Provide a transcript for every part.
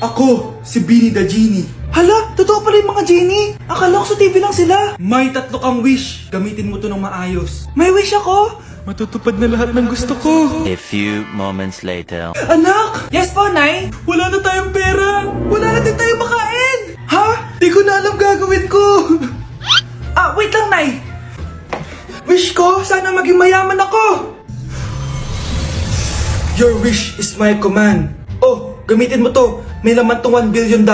Ako, si Beanie the Genie. Hala, totoo pala yung mga genie. Akala ko sa TV lang sila. May 3 kang wish. Gamitin mo to ng maayos. May wish ako? Matutupad na lahat ng gusto ko. A few moments later. Anak! Yes po, Nay? Wala na tayong pera. Wala na din tayong makain. Ha? Di ko na alam gagawin ko. Wait lang, Nay. Wish ko, sana maging mayaman ako. Your wish is my command. Oh, gamitin mo to. May laman tong $1 billion.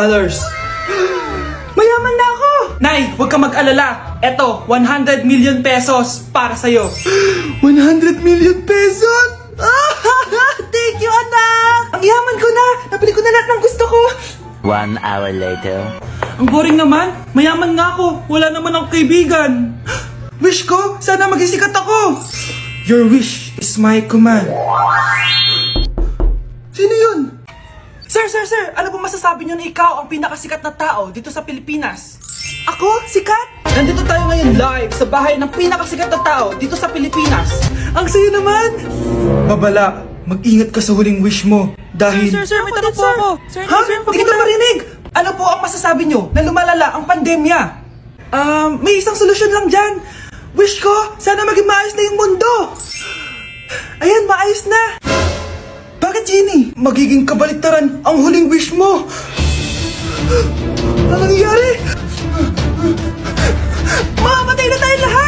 Mayaman na ako! Nay, huwag ka mag-alala. Eto, 100 million pesos para sa'yo. 100 million pesos? Thank you, anak! Ang yaman ko na! Nabili ko na lahat ng gusto ko. 1 hour later. Ang boring naman. Mayaman nga ako. Wala naman akong kaibigan. Wish ko, sana maging sikat ako. Your wish is my command. Sino yun? Sir! Ano po masasabi niyo na ikaw ang pinakasikat na tao dito sa Pilipinas? Ako? Sikat? Nandito tayo ngayon live sa bahay ng pinakasikat na tao dito sa Pilipinas. Ang sayo naman! Babala, mag-ingat ka sa huling wish mo. Dahil... Sir, may tanong po ako. Sir, Ha? Hindi kita marinig! Ano po ang masasabi nyo na lumalala ang pandemya? May isang solusyon lang dyan. Wish ko, sana maging maayos na yung mundo. Ayan, maayos na. Bakit, Genie? Magiging kabaliktaran ang huling wish mo. Ano nangyayari? Mamamatay na tayo lahat!